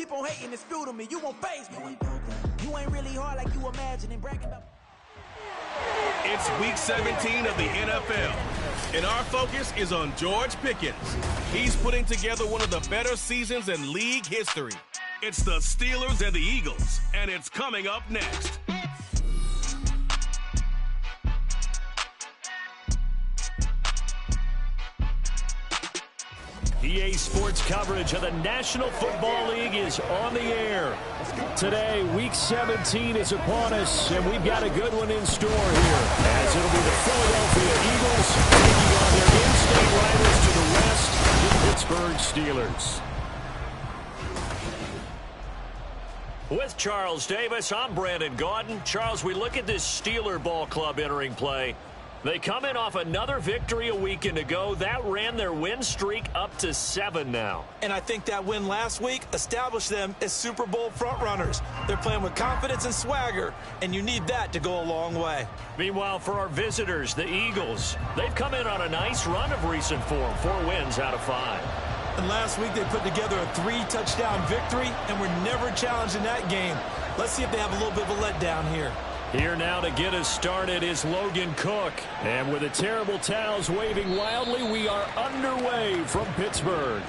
keep on hating, it's fuel to me. You won't faze me. You ain't really hard like you imagine and bragging about. It's week 17 of the NFL, and our focus is on George Pickens. He's putting together one of the better seasons in league history. It's the Steelers and the Eagles, and it's coming up next. EA Sports coverage of the National Football League is on the air. Today, Week 17 is upon us, and we've got a good one in store here, as it'll be the Philadelphia Eagles taking on their in-state rivals to the west, the Pittsburgh Steelers. With Charles Davis, I'm Brandon Gaudin. Charles, we look at this Steeler ball club entering play. They come in off another victory a weekend ago. That ran their win streak up to 7 now. And I think that win last week established them as Super Bowl frontrunners. They're playing with confidence and swagger, and you need that to go a long way. Meanwhile, for our visitors, the Eagles, they've come in on a nice run of recent form, 4 wins out of 5. And last week they put together a 3-touchdown victory, and were never challenged in that game. Let's see if they have a little bit of a letdown here. Here now to get us started is Logan Cook. And with the terrible towels waving wildly, we are underway from Pittsburgh.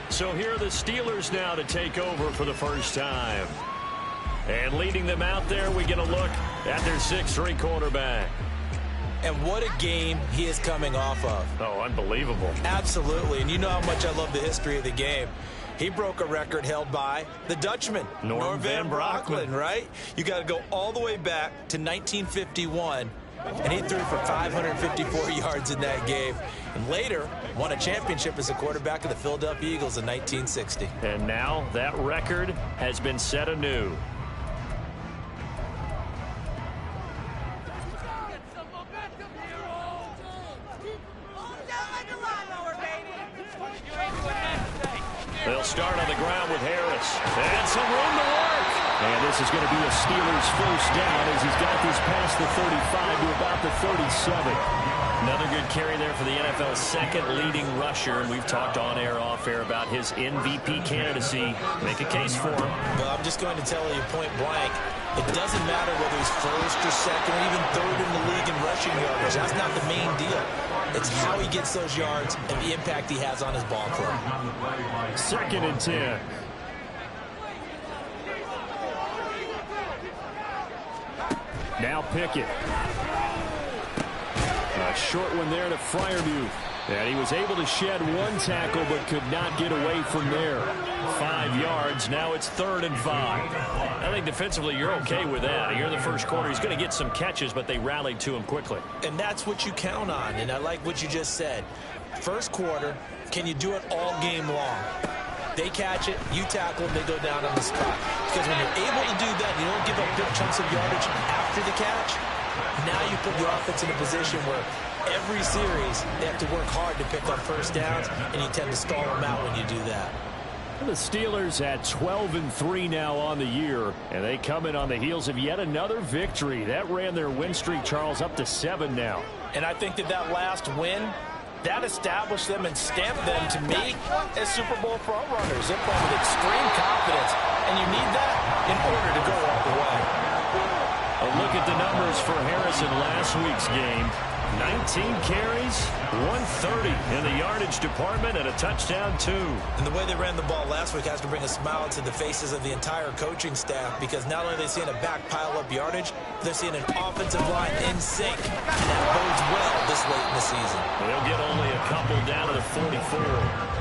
So here are the Steelers now to take over for the first time. And leading them out there, we get a look at their 6'3" quarterback. And what a game he is coming off of. Oh, unbelievable. Absolutely. And you know how much I love the history of the game. He broke a record held by the Dutchman, Norm Van Brocklin, right? You got to go all the way back to 1951, and he threw for 554 yards in that game. And later, won a championship as a quarterback of the Philadelphia Eagles in 1960. And now that record has been set anew. They'll start on the ground with Harris. And some room to work. And this is going to be a Steelers first down as he's got this past the 35 to about the 37. Another good carry there for the NFL's second leading rusher. And we've talked on air, off air about his MVP candidacy. Make a case for him. Well, I'm just going to tell you point blank. It doesn't matter whether he's first or second or even third in the league in rushing yardage. That's not the main deal. It's how he gets those yards and the impact he has on his ball club. 2nd and 10. Now Pickett. A short one there to Freiermuth. And he was able to shed 1 tackle but could not get away from there. 5 yards. Now it's 3rd and 5. I think defensively you're okay with that. Here in the first quarter, he's going to get some catches, but they rallied to him quickly. And that's what you count on, and I like what you just said. First quarter, can you do it all game long? They catch it, you tackle, they go down on the spot. Because when you're able to do that, you don't give up big chunks of yardage after the catch. Now you put your offense in a position where every series they have to work hard to pick up first downs, and you tend to stall them out when you do that. The Steelers at 12-3 now on the year, and they come in on the heels of yet another victory. That ran their win streak, Charles, up to 7 now. And I think that last win, that established them and stamped them, to me, as Super Bowl frontrunners. They're playing with extreme confidence, and you need that in order to go all the way. A look at the numbers for Harris in last week's game. 19 carries, 130 in the yardage department, and a touchdown, 2. And the way they ran the ball last week has to bring a smile to the faces of the entire coaching staff, because not only are they seeing a back pile up yardage, they're seeing an offensive line in sync. And that bodes well this late in the season. They'll get only a couple down to the 44.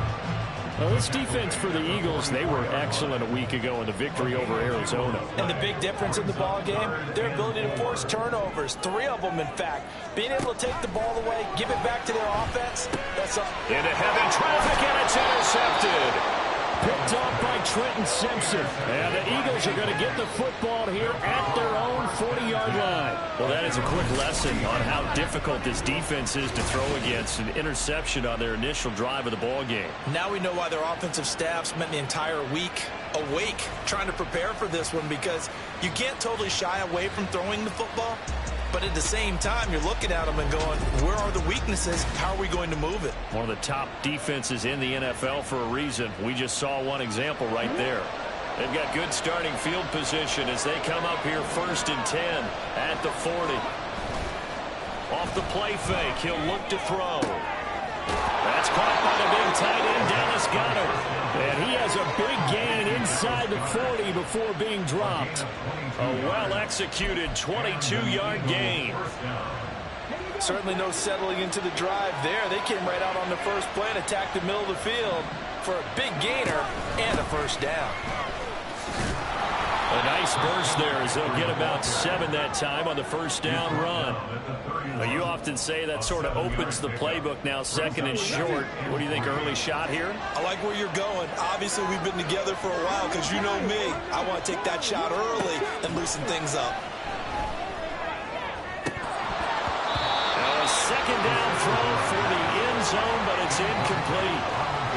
Well, this defense for the Eagles, they were excellent a week ago in the victory over Arizona. And the big difference in the ball game, their ability to force turnovers, 3 of them, in fact. Being able to take the ball away, give it back to their offense, that's up. Into heavy traffic, and it's intercepted. Picked off by Trenton Simpson. And the Eagles are going to get the football here at their own 40-yard line. Well, that is a quick lesson on how difficult this defense is to throw against. An interception on their initial drive of the ball game. Now we know why their offensive staff spent the entire week awake trying to prepare for this one, because you can't totally shy away from throwing the football. But at the same time, you're looking at them and going, where are the weaknesses? How are we going to move it? One of the top defenses in the NFL for a reason. We just saw one example right there. They've got good starting field position as they come up here 1st and 10 at the 40. Off the play fake, he'll look to throw. That's caught by the big tight end, Dallas Goedert. And he has a big gain inside the 40 before being dropped. A well-executed 22-yard gain. Certainly no settling into the drive there. They came right out on the first play and attacked the middle of the field for a big gainer and a first down. A nice burst there as they'll get about 7 that time on the first down run. But you often say that sort of opens the playbook now, 2nd and short. What do you think, early shot here? I like where you're going. Obviously, we've been together for a while because you know me. I want to take that shot early and loosen things up. A second down throw for the end zone, but it's incomplete.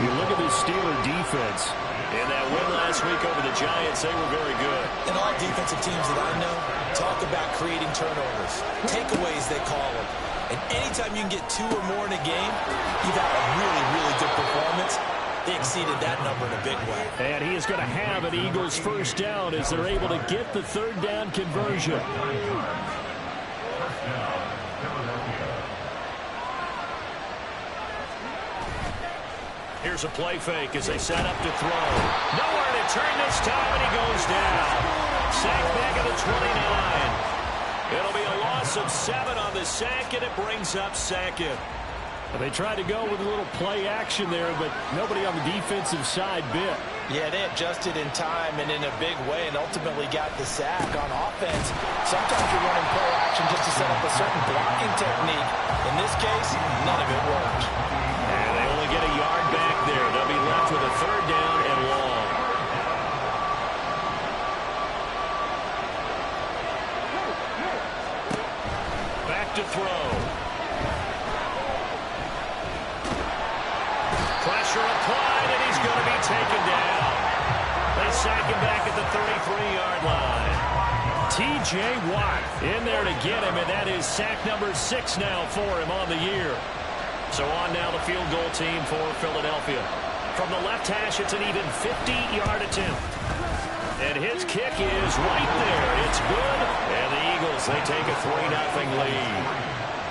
You look at the Steeler defense. In that win last week over the Giants, they were very good. And all defensive teams that I know talk about creating turnovers, takeaways they call them. And anytime you can get 2 or more in a game, you've had a really, really good performance. They exceeded that number in a big way. And he is going to have an Eagles first down as they're able to get the 3rd down conversion. Here's a play fake as they set up to throw. Nowhere to turn this time, and he goes down. Sacked back at the 29. It'll be a loss of 7 on the sack, and it brings up 2nd. Well, they tried to go with a little play action there, but nobody on the defensive side bit. Yeah, they adjusted in time and in a big way and ultimately got the sack on offense. Sometimes you're running play action just to set up a certain blocking technique. In this case, none of it worked. And they only get a yard back there. They'll be left with a 3rd down and long. Back to throw. Pressure applied, and he's going to be taken down. They sack him back at the 33-yard line. T.J. Watt in there to get him, and that is sack number 6 now for him on the year. So on now the field goal team for Philadelphia. From the left hash, it's an even 50-yard attempt. And his kick is right there. It's good. And the Eagles, they take a 3-0 lead.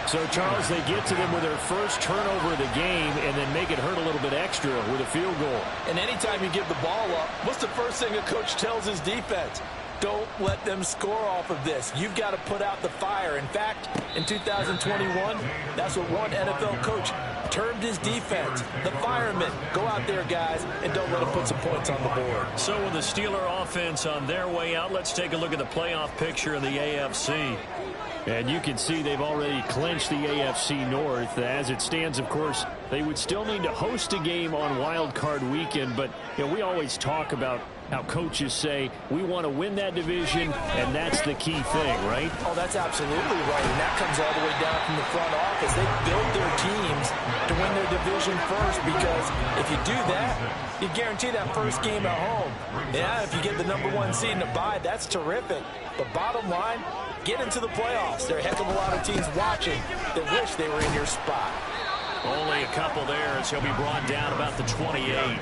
So, Charles, they get to them with their first turnover of the game and then make it hurt a little bit extra with a field goal. And anytime you give the ball up, what's the first thing a coach tells his defense? Don't let them score off of this. You've got to put out the fire. In fact, in 2021, that's what one NFL coach termed his defense, the firemen. Go out there, guys, and don't let them put some points on the board. So with the Steeler offense on their way out, let's take a look at the playoff picture in the AFC. And you can see they've already clinched the AFC North. As it stands, of course, they would still need to host a game on Wild Card Weekend. But you know, we always talk about how coaches say we want to win that division, and that's the key thing, right? Oh, that's absolutely right. And that comes all the way down from the front office. They build their teams to win their division first, because if you do that, you guarantee that first game at home. Yeah, if you get the #1 seed in the bye, that's terrific. But bottom line, get into the playoffs. There are a heck of a lot of teams watching that wish they were in your spot. Only a couple there as he'll be brought down about the 28.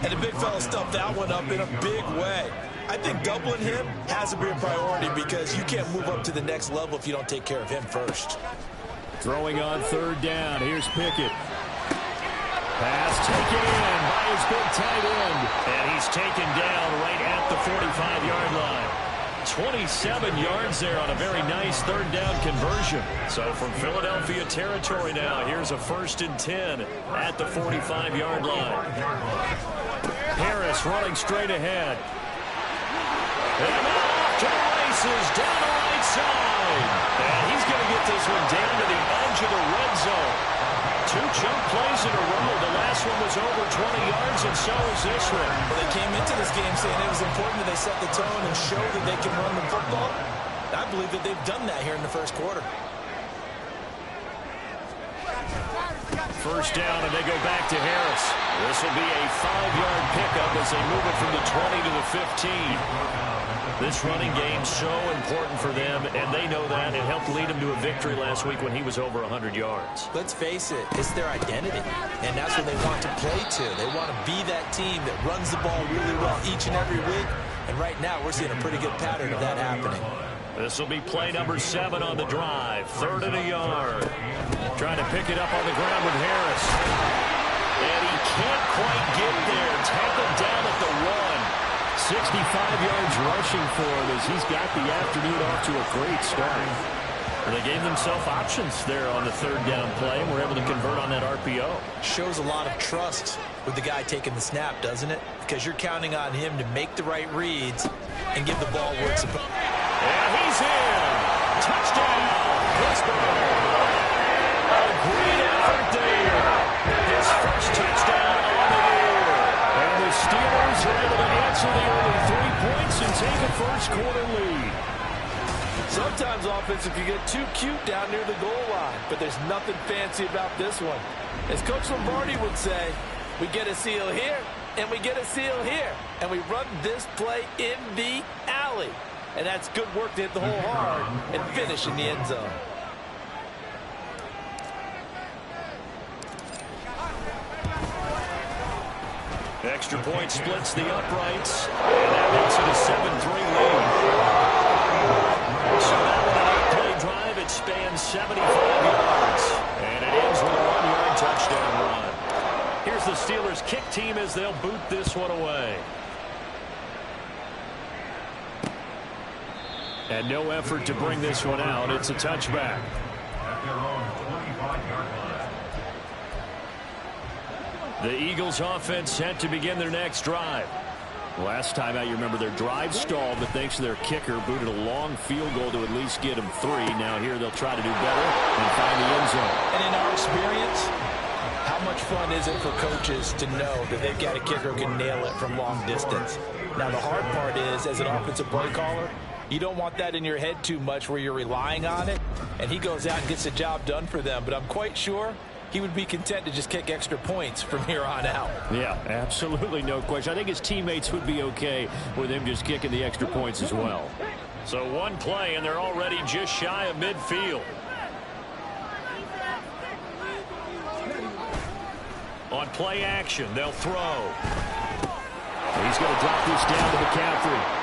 And the big fella stuffed that one up in a big way. I think doubling him has to be a priority, because you can't move up to the next level if you don't take care of him first. Throwing on 3rd down. Here's Pickett. Pass taken in by his big tight end. And he's taken down right at the 45-yard line. 27 yards there on a very nice 3rd down conversion. So from Philadelphia territory now, here's a 1st and 10 at the 45-yard line. Harris running straight ahead. And off to the races, down the right side. And he's going to get this one down to the edge of the red zone. 2 chunk plays in a row. The last one was over 20 yards, and so is this one. Well, they came into this game saying it was important that they set the tone and show that they can run the football. I believe that they've done that here in the first quarter. First down, and they go back to Harris. This will be a 5-yard pickup as they move it from the 20 to the 15. This running game so important for them, and they know that. It helped lead them to a victory last week when he was over 100 yards. Let's face it, it's their identity, and that's what they want to play to. They want to be that team that runs the ball really well each and every week, and right now we're seeing a pretty good pattern of that happening. This will be play number 7 on the drive. 3rd and a yard. Trying to pick it up on the ground with Harris. And he can't quite get there. Tackled down at the 1. 65 yards rushing for him as he's got the afternoon off to a great start. And they gave themselves options there on the 3rd down play, and were able to convert on that RPO. Shows a lot of trust with the guy taking the snap, doesn't it? Because you're counting on him to make the right reads and give the ball where it's supposed to. And he's in. Touchdown, Pittsburgh. A great effort there. His first touchdown on the year. And the Steelers are able to answer the early 3 points and take a first-quarter lead. Sometimes offense can get too cute down near the goal line, but there's nothing fancy about this one. As Coach Lombardi would say, we get a seal here, and we get a seal here, and we run this play in the alley. And that's good work to hit the hole hard and finish in the end zone. Extra point splits the uprights, and that makes it a 7-3 lead. So that with an 8-play drive, it spans 75 yards, and it ends with a 1-yard touchdown run. Here's the Steelers' kick team as they'll boot this one away. And no effort to bring this one out. It's a touchback. The Eagles offense set to begin their next drive. Last time out, you remember their drive stalled, but thanks to their kicker, booted a long field goal to at least get them 3. Now here they'll try to do better and find the end zone. And in our experience, how much fun is it for coaches to know that they've got a kicker who can nail it from long distance? Now the hard part is, as an offensive play caller, you don't want that in your head too much where you're relying on it, and he goes out and gets the job done for them. But I'm quite sure he would be content to just kick extra points from here on out. Yeah, absolutely no question. I think his teammates would be okay with him just kicking the extra points as well. So one play, and they're already just shy of midfield. On play action, they'll throw. He's going to drop this down to McCaffrey.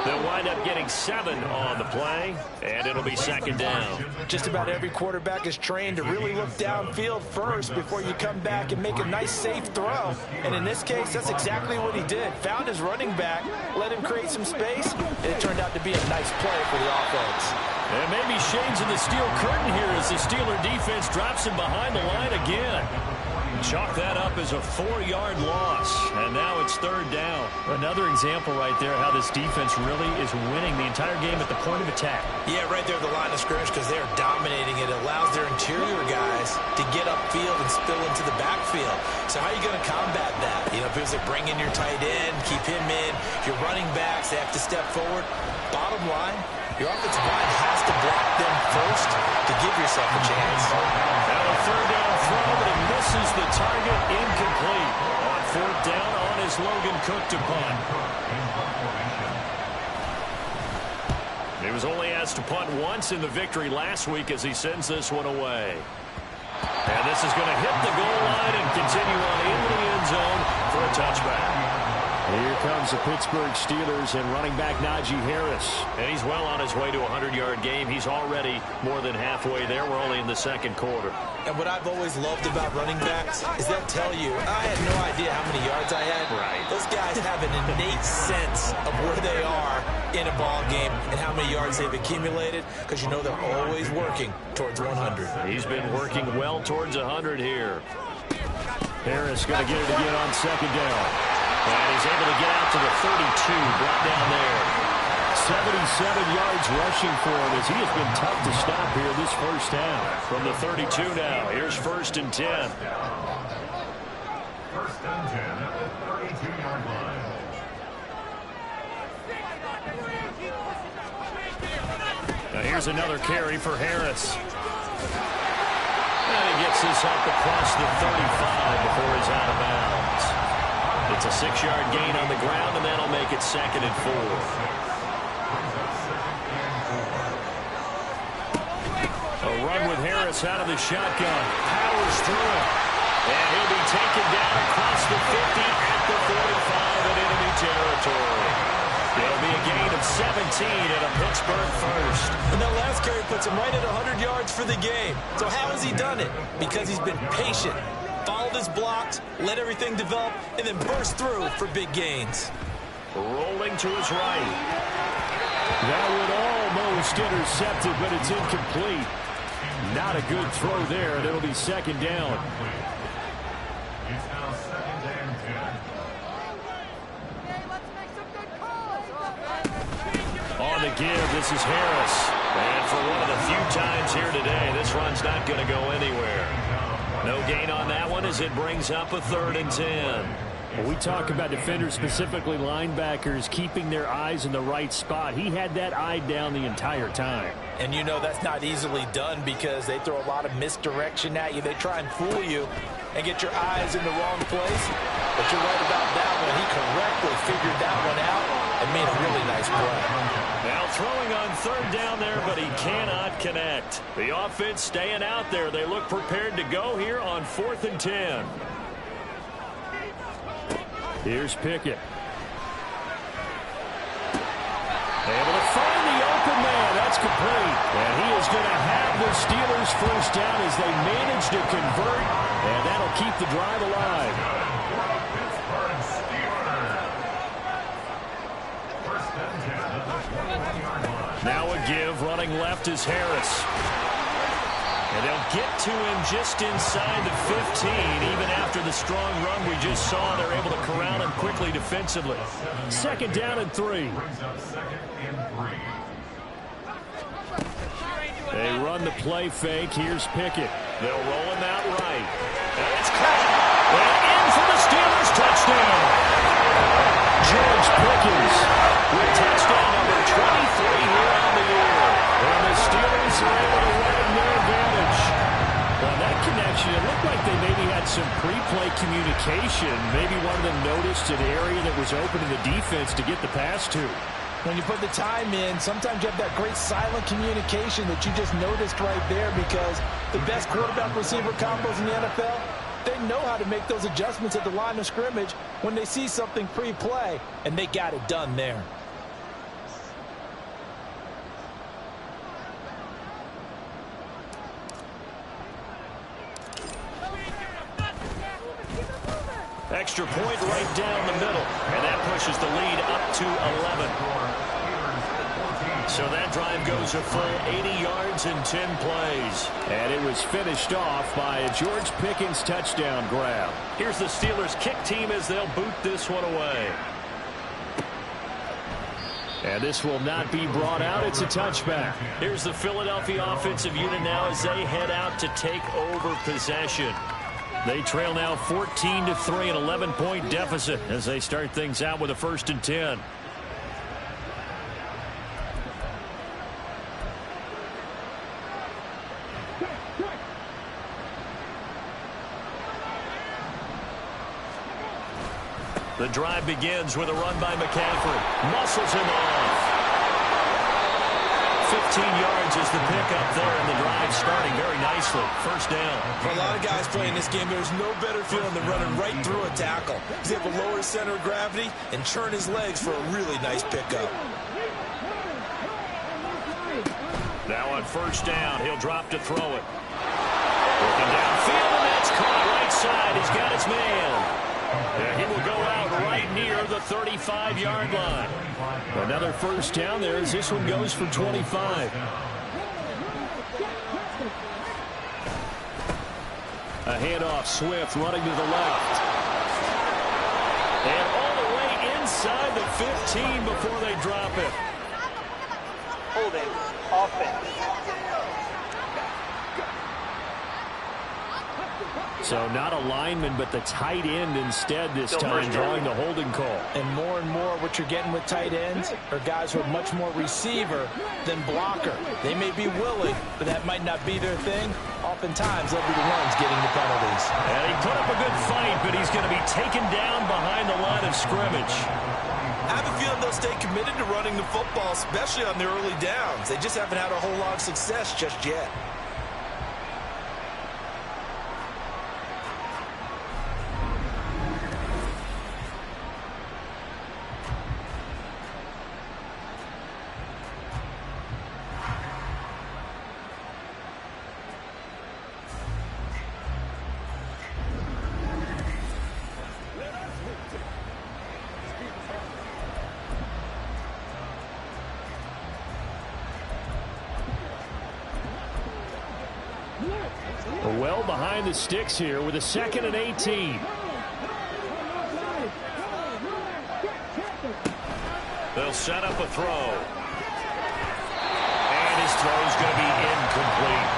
They'll wind up getting 7 on the play, and it'll be 2nd down. Just about every quarterback is trained to really look downfield first before you come back and make a nice, safe throw. And in this case, that's exactly what he did. Found his running back, let him create some space, and it turned out to be a nice play for the offense. And maybe shades of the steel curtain here as the Steeler defense drops him behind the line again. Chalk that up as a 4-yard loss, and now it's 3rd down. Another example right there how this defense really is winning the entire game at the point of attack. Yeah, right there at the line of scrimmage because they're dominating it. It allows their interior guys to get upfield and spill into the backfield. So how are you going to combat that? You know, if it was like bring in your tight end, keep him in, your running backs, they have to step forward. Bottom line, your offensive line has to block them first to give yourself a chance. Now a 3rd down throw, but it misses the target, incomplete. On 4th down on his Logan Cook to punt. He was only asked to punt once in the victory last week as he sends this one away. And this is going to hit the goal line and continue on into the end zone for a touchback. Here comes the Pittsburgh Steelers and running back Najee Harris. And he's well on his way to a 100-yard game. He's already more than halfway there. We're only in the 2nd quarter. And what I've always loved about running backs is they'll tell you, I had no idea how many yards I had. Right. Those guys have an innate sense of where they are in a ball game and how many yards they've accumulated because you know they're always working towards 100. He's been working well towards 100 here. Harris going to get it again on 2nd down. And he's able to get out to the 32, brought down there. 77 yards rushing for him as he has been tough to stop here this first half. From the 32 now, here's 1st and 10. 1st and 10 at the 32-yard line. Now here's another carry for Harris. And he gets this up across the 35 before he's out of bounds. It's a 6-yard gain on the ground, and that'll make it 2nd and 4. A run with Harris out of the shotgun. Powers through it. And he'll be taken down across the 50 at the 45 in enemy territory. It'll be a gain of 17 and a Pittsburgh first. And that last carry puts him right at 100 yards for the game. So how has he done it? Because he's been patient, followed his blocks, let everything develop, and then burst through for big gains. Rolling to his right. That would almost intercept it, but it's incomplete. Not a good throw there, and it'll be 2nd down. It's now 2nd and 10. On the give, this is Harris. And for one of the few times here today, this run's not going to go anywhere. No gain on that one as it brings up a 3rd and 10. When we talk about defenders, specifically linebackers, keeping their eyes in the right spot, he had that eye down the entire time. And you know that's not easily done because they throw a lot of misdirection at you. They try and fool you and get your eyes in the wrong place. But you're right about that one. He correctly figured that one out and made a really nice play. Now throwing on 3rd down there, but he cannot connect. The offense staying out there. They look prepared to go here on 4th and 10. Here's Pickett. Able to find the open man. That's complete. And he is going to have the Steelers first down as they manage to convert. And that'll keep the drive alive. Pittsburgh Steelers. 1st and 10 at the 21-yard line. Now a give. Running left is Harris. And they'll get to him just inside the 15. Even after the strong run we just saw, they're able to corral him quickly defensively. 2nd down and 3. Brings up 2nd and 3. They run the play fake. Here's Pickett. They'll roll him out right. And it's caught. And in for the Steelers touchdown. George Pickens With touchdown number 23 here on the year. And the Steelers are able to widen their advantage. Well, that connection, it looked like they maybe had some pre-play communication. Maybe one of them noticed an area that was open in the defense to get the pass to. When you put the time in, sometimes you have that great silent communication that you just noticed right there because the best quarterback-receiver combos in the NFL, they know how to make those adjustments at the line of scrimmage when they see something pre-play, and they got it done there. Extra point right down the middle. And that pushes the lead up to 11. So that drive goes a full 80 yards in 10 plays. And it was finished off by a George Pickens touchdown grab. Here's the Steelers kick team as they'll boot this one away. And this will not be brought out. It's a touchback. Here's the Philadelphia offensive unit now as they head out to take over possession. They trail now 14-3, an 11-point deficit as they start things out with a 1st and 10. The drive begins with a run by McCaffrey. Muscles him off. 15 yards is the pickup there, and the drive starting very nicely. 1st down. For a lot of guys playing this game, there's no better feeling than running right through a tackle. He's able to lower his center of gravity and churn his legs for a really nice pickup. Now on 1st down, he'll drop to throw it. Looking downfield, and that's caught right side. He's got his man. And he will go out right near the 35-yard line. Another 1st down there as this one goes for 25. A handoff, Swift running to the left. And all the way inside the 15 before they drop it. Holding offense. So not a lineman, but the tight end instead this time, drawing the holding call. And more what you're getting with tight ends are guys who are much more receiver than blocker. They may be willing, but that might not be their thing. Offense oftentimes they'll be the ones getting the penalties. And he put up a good fight, but he's going to be taken down behind the line of scrimmage. I have a feeling they'll stay committed to running the football, especially on their early downs. They just haven't had a whole lot of success just yet. Well behind the sticks here with a 2nd and 18. They'll set up a throw. And his throw is going to be incomplete.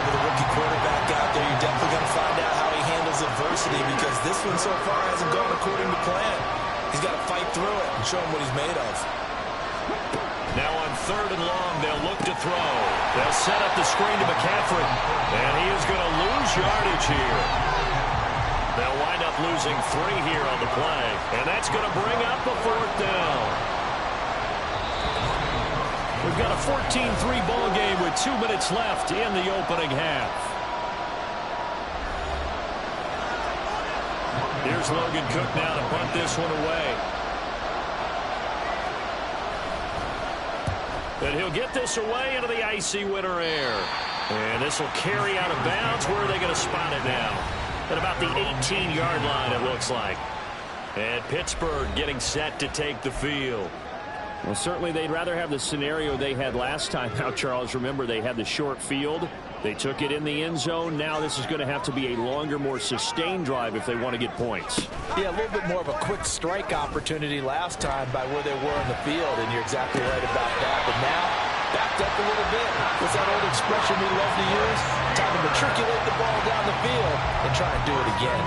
With a rookie quarterback out there, you're definitely going to find out how he handles adversity, because this one so far hasn't gone according to plan. He's got to fight through it and show him what he's made of. Now on 3rd and long, they'll look to throw. They'll set up the screen to McCaffrey. And he is going to lose yardage here. They'll wind up losing 3 here on the play. And that's going to bring up a 4th down. We've got a 14-3 ball game with 2 minutes left in the opening half. Here's Logan Cook now to punt this one away. And he'll get this away into the icy winter air. And this will carry out of bounds. Where are they going to spot it now? At about the 18-yard line, it looks like. And Pittsburgh getting set to take the field. Well, certainly they'd rather have the scenario they had last time out, Charles. Remember, they had the short field. They took it in the end zone. Now this is going to have to be a longer, more sustained drive if they want to get points. Yeah, a little bit more of a quick strike opportunity last time by where they were on the field, and you're exactly right about that. But now, backed up a little bit. What's that old expression we love to use? Time to matriculate the ball down the field and try and do it again.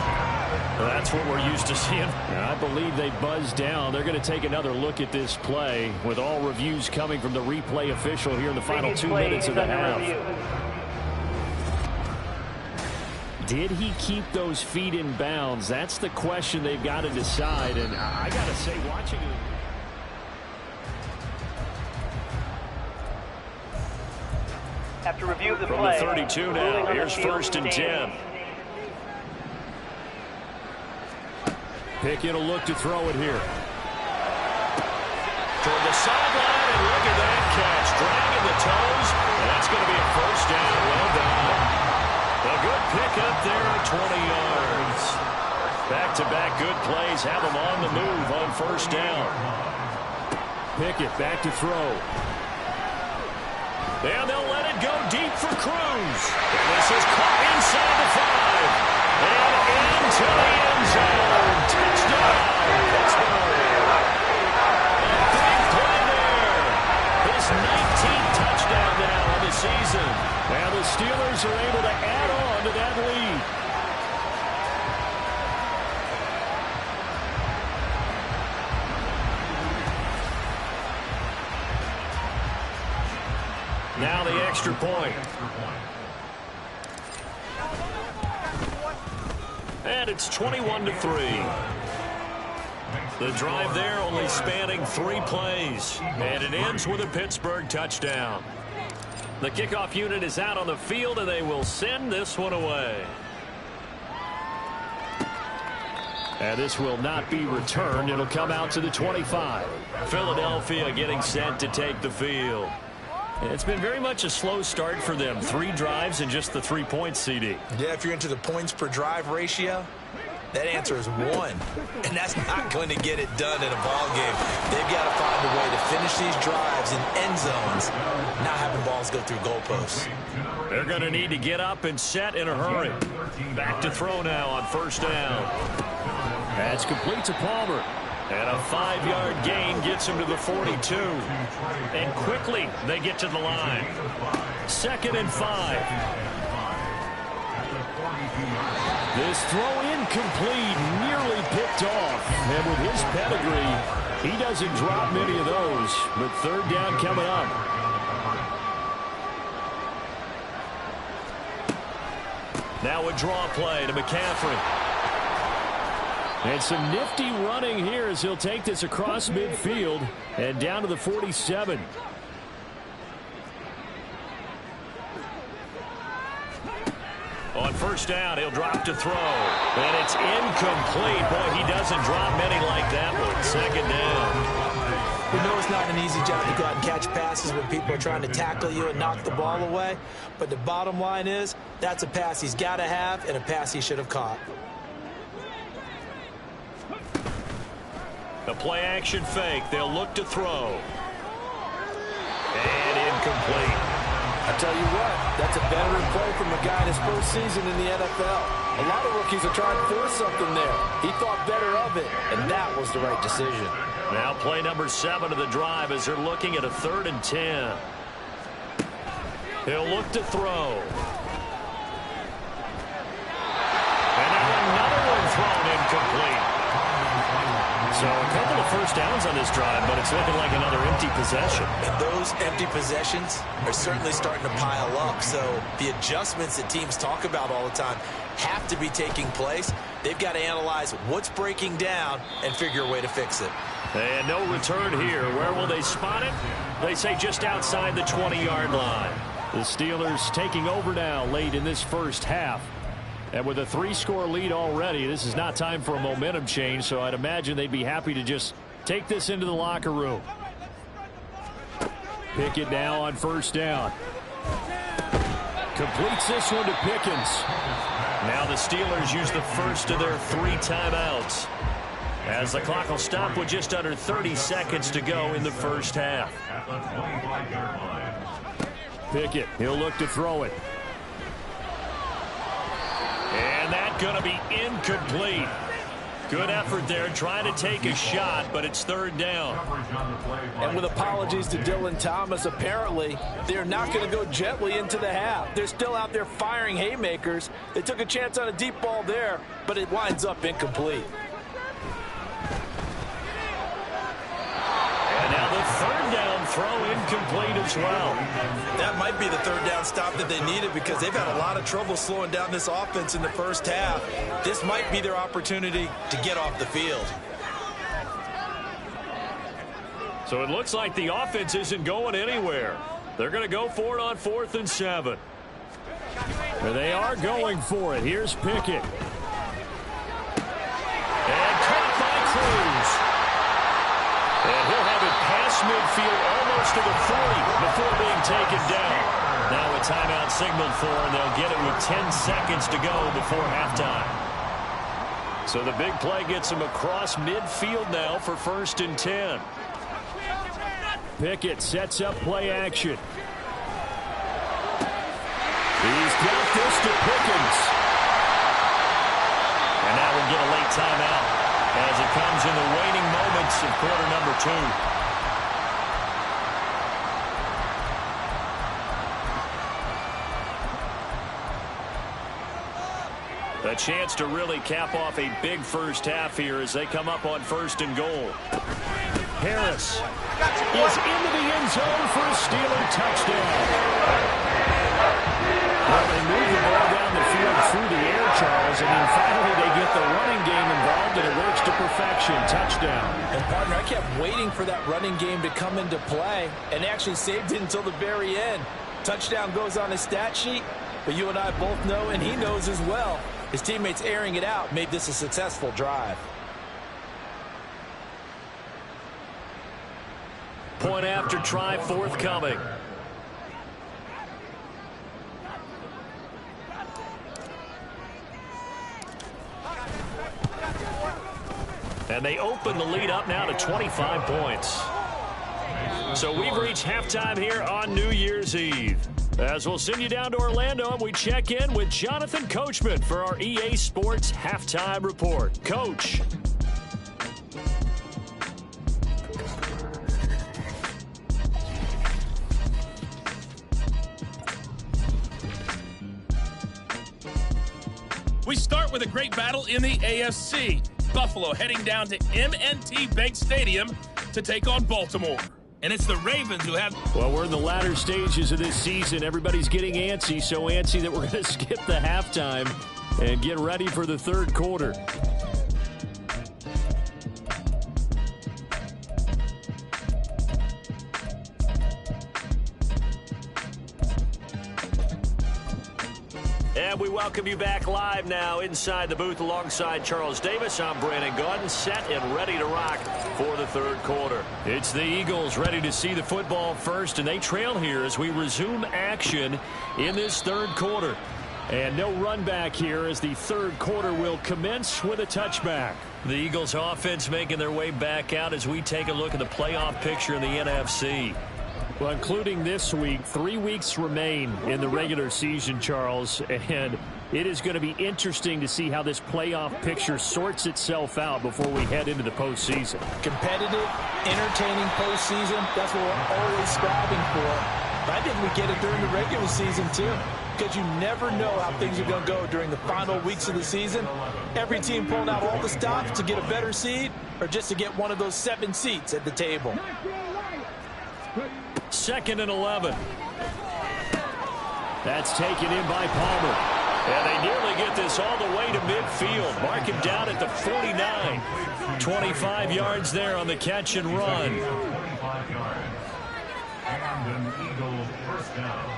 Well, that's what we're used to seeing. I believe they buzzed down. They're going to take another look at this play with all reviews coming from the replay official here in the final 2 minutes of the half. Did he keep those feet in bounds? That's the question they've got to decide. And I got to say, watching it. After review of the From play, the 32 now, here's 1st and 10. Pickett will look to throw it here. Toward the sideline, and look at that catch. Dragging the toes, and that's going to be a 1st down. Well done. A good pick up there at 20 yards. Back-to-back good plays have them on the move on 1st down. Pickett back to throw. And they'll let it go deep for Cruz. And this is caught inside the 5. And into the end zone. Touchdown, Pittsburgh. A big play there. His 19th touchdown now of the season. And the Steelers are able to add on to that lead. Now the extra point. And it's 21-3. The drive there only spanning 3 plays. And it ends with a Pittsburgh touchdown. The kickoff unit is out on the field, and they will send this one away. And this will not be returned. It'll come out to the 25. Philadelphia getting set to take the field. It's been very much a slow start for them. 3 drives and just the 3 points, CD. Yeah, if you're into the points per drive ratio, that answer is 1. And that's not going to get it done in a ball game. They've got to find a way to finish these drives in end zones, not having balls go through goalposts. They're going to need to get up and set in a hurry. Back to throw now on 1st down. That's complete to Palmer. And a 5-yard gain gets him to the 42. And quickly they get to the line. 2nd and 5. This throw incomplete, nearly picked off. And with his pedigree, he doesn't drop many of those. But 3rd down coming up. Now a draw play to McCaffrey. And some nifty running here as he'll take this across midfield and down to the 47. On first down, he'll drop to throw. And it's incomplete. Boy, he doesn't drop many like that one. Second down. We know it's not an easy job to go out and catch passes when people are trying to tackle you and knock the ball away. But the bottom line is, that's a pass he's got to have and a pass he should have caught. The play action fake. They'll look to throw. And incomplete. I tell you what, that's a veteran play from a guy in his first season in the NFL. A lot of rookies are trying to force something there. He thought better of it, and that was the right decision. Now play number 7 of the drive as they're looking at a 3rd and 10. He'll look to throw. And now another one thrown incomplete. So a couple of first downs on this drive, but it's looking like another empty possession. And those empty possessions are certainly starting to pile up. So the adjustments that teams talk about all the time have to be taking place. They've got to analyze what's breaking down and figure a way to fix it. And no return here. Where will they spot it? They say just outside the 20-yard line. The Steelers taking over now late in this first half. And with a 3-score lead already, this is not time for a momentum change, so I'd imagine they'd be happy to just take this into the locker room. Pickett now on first down. Completes this one to Pickens. Now the Steelers use the first of their 3 timeouts, as the clock will stop with just under 30 seconds to go in the first half. At the 25-yard line. Pickett, he'll look to throw it. And that's going to be incomplete. Good effort there, trying to take a shot, but it's 3rd down. And with apologies to Dylan Thomas, apparently they're not going to go gently into the half. They're still out there firing haymakers. They took a chance on a deep ball there, but it winds up incomplete. And now the 3rd down throw incomplete as well. That might be the 3rd down stop that they needed because they've had a lot of trouble slowing down this offense in the first half. This might be their opportunity to get off the field. So it looks like the offense isn't going anywhere. They're going to go for it on 4th and 7. They are going for it. Here's Pickett. And caught by Cruz. And he'll have it past midfield almost to the 40 before being taken down. Now a timeout signaled for, and they'll get it with 10 seconds to go before halftime. So the big play gets him across midfield now for 1st and 10. Pickett sets up play action. He's got this to Pickens. And now we'll get a late timeout as it comes in the waning moments of quarter number 2. A chance to really cap off a big first half here as they come up on 1st and goal. Harris is into the end zone for a Steeler touchdown. Well, they move the ball down the field through the air, Charles, and then finally they get the running game involved, and it works to perfection. Touchdown. And, partner, I kept waiting for that running game to come into play and actually saved it until the very end. Touchdown goes on his stat sheet, but you and I both know, and he knows as well, his teammates airing it out made this a successful drive. Point after try forthcoming. And they open the lead up now to 25 points. So we've reached halftime here on New Year's Eve. As we'll send you down to Orlando, and we check in with Jonathan Coachman for our EA Sports Halftime Report. Coach. We start with a great battle in the AFC. Buffalo heading down to M&T Bank Stadium to take on Baltimore. and it's the Ravens who have... Well, we're in the latter stages of this season. Everybody's getting antsy, so antsy that we're going to skip the halftime and get ready for the third quarter. And we welcome you back live now inside the booth alongside Charles Davis. I'm Brandon Gaudin, set and ready to rock for the third quarter. It's the Eagles ready to see the football first, and they trail here as we resume action in this third quarter. And no run back here as the third quarter will commence with a touchback. The Eagles offense making their way back out as we take a look at the playoff picture in the NFC. Well, including this week, 3 weeks remain in the regular season, Charles, and it is going to be interesting to see how this playoff picture sorts itself out before we head into the postseason. Competitive, entertaining postseason, that's what we're always striving for. But I think we get it during the regular season, too, because you never know how things are going to go during the final weeks of the season. Every team pulling out all the stops to get a better seed or just to get one of those 7 seats at the table. 2nd and 11. That's taken in by Palmer. And they nearly get this all the way to midfield. Mark him down at the 49. 25 yards there on the catch and run. 45 yards. And an Eagles first down.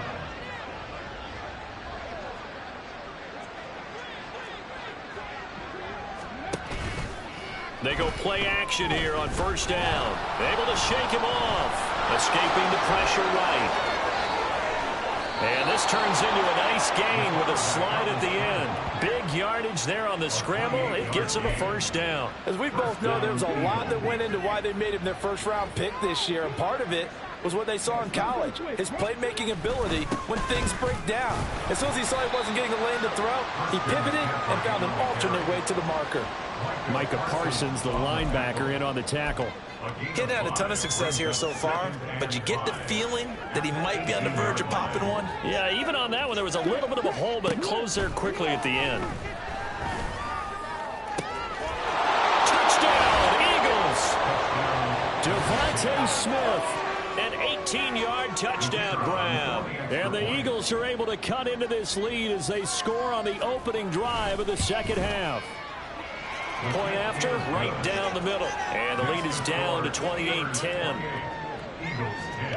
They go play action here on first down. Able to shake him off. Escaping the pressure right. And this turns into a nice gain with a slide at the end. Big yardage there on the scramble. It gets him a first down. As we both know, there was a lot that went into why they made him their first-round pick this year. And part of it was what they saw in college, his playmaking ability when things break down. As soon as he saw he wasn't getting a lane to throw, he pivoted and found an alternate way to the marker. Micah Parsons, the linebacker, in on the tackle. He hadn't had a ton of success here so far, but you get the feeling that he might be on the verge of popping one. Yeah, even on that one, there was a little bit of a hole, but it closed there quickly at the end. Touchdown, Eagles! Devontae Smith. An 18-yard touchdown grab. And the Eagles are able to cut into this lead as they score on the opening drive of the second half. Point after, right down the middle. And the lead is down to 28-10. Eagles 10.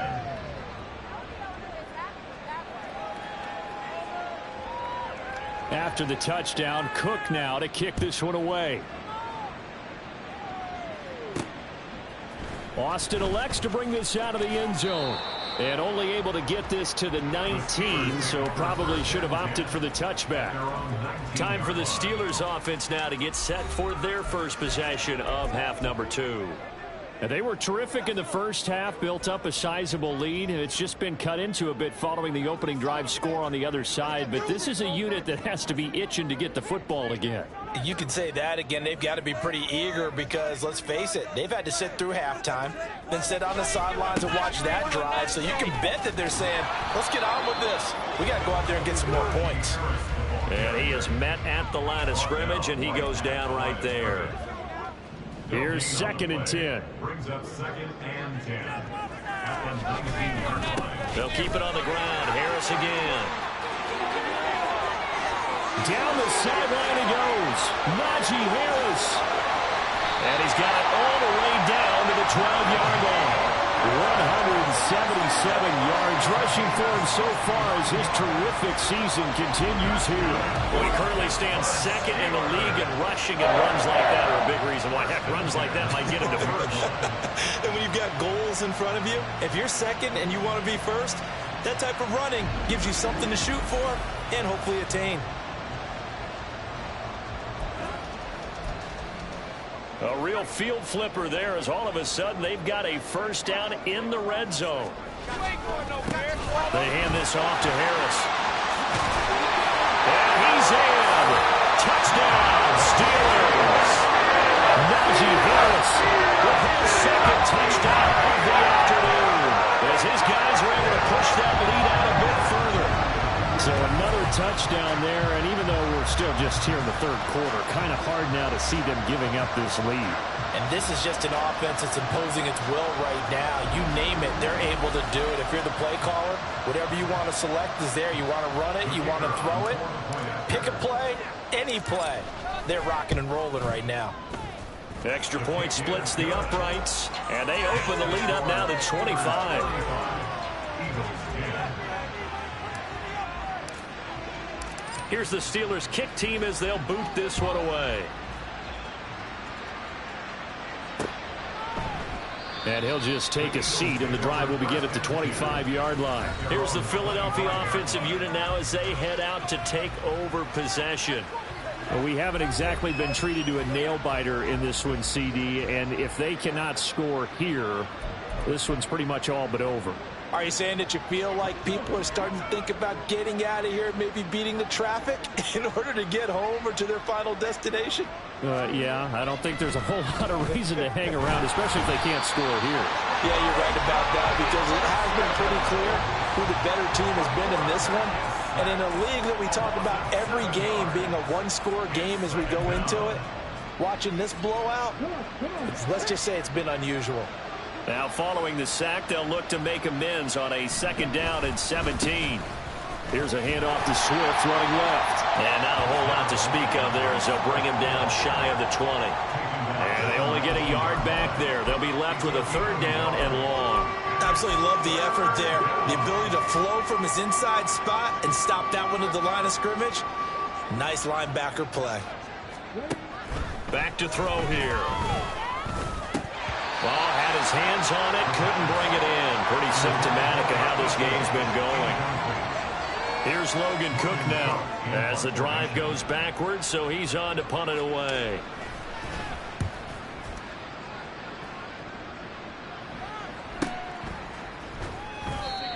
After the touchdown, Cook now to kick this one away. Austin elects to bring this out of the end zone. And only able to get this to the 19, so probably should have opted for the touchback. Time for the Steelers offense now to get set for their first possession of half number 2. And they were terrific in the first half, built up a sizable lead, and it's just been cut into a bit following the opening drive score on the other side. But this is a unit that has to be itching to get the football again. You could say that again. They've got to be pretty eager because, let's face it, they've had to sit through halftime, then sit on the sidelines and watch that drive. So you can bet that they're saying, let's get on with this. We got to go out there and get some more points. And he is met at the line of scrimmage, and he goes down right there. Here's 2nd and 10. Brings up 2nd and 10. At the 19-yard line. They'll keep it on the ground. Harris again. Down the sideline he goes. Najee Harris. And he's got it all the way down to the 12-yard line. 177 yards rushing for him so far as his terrific season continues here. Well, he currently stands 2nd in the league in rushing, and runs like that are a big reason why. Heck, runs like that might get him to first. And when you've got goals in front of you, if you're 2nd and you want to be first, that type of running gives you something to shoot for and hopefully attain. A real field flipper there as all of a sudden they've got a first down in the red zone. They hand this off to Harris. And he's in. Touchdown, Steelers. Najee Harris with his 2nd touchdown of the afternoon as his guys are able to push that lead out a bit further. So another touchdown there, and even though we're we're still just here in the third quarter. Kind of hard now to see them giving up this lead. And this is just an offense that's imposing its will right now. You name it, they're able to do it. If you're the play caller, whatever you want to select is there. You want to run it, you want to throw it, pick a play, any play. They're rocking and rolling right now. Extra point splits the uprights, and they open the lead up now to 25. Here's the Steelers' kick team as they'll boot this one away. And he'll just take a seat, and the drive will begin at the 25-yard line. Here's the Philadelphia offensive unit now as they head out to take over possession. Well, we haven't exactly been treated to a nail-biter in this one, CD, and if they cannot score here, this one's pretty much all but over. Are you saying that you feel like people are starting to think about getting out of here, maybe beating the traffic in order to get home or to their final destination? Yeah, I don't think there's a whole lot of reason to hang around, especially if they can't score here. Yeah, you're right about that, because it has been pretty clear who the better team has been in this one. And in a league that we talk about every game being a one-score game as we go into it, watching this blowout, let's just say it's been unusual. Now following the sack, they'll look to make amends on a 2nd down and 17. Here's a handoff to Swift running left. And not a whole lot to speak of there as they'll bring him down shy of the 20. And they only get a yard back there. They'll be left with a 3rd down and long. Absolutely love the effort there. The ability to flow from his inside spot and stop that one at the line of scrimmage. Nice linebacker play. Back to throw here. Ball had his hands on it, couldn't bring it in. Pretty symptomatic of how this game's been going. Here's Logan Cook now as the drive goes backwards, so he's on to punt it away.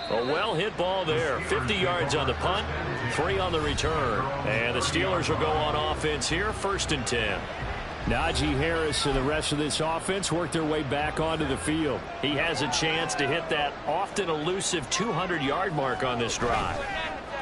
A well-hit ball there. 50 yards on the punt, 3 on the return. And the Steelers will go on offense here, 1st and 10. Najee Harris and the rest of this offense work their way back onto the field. He has a chance to hit that often elusive 200-yard mark on this drive.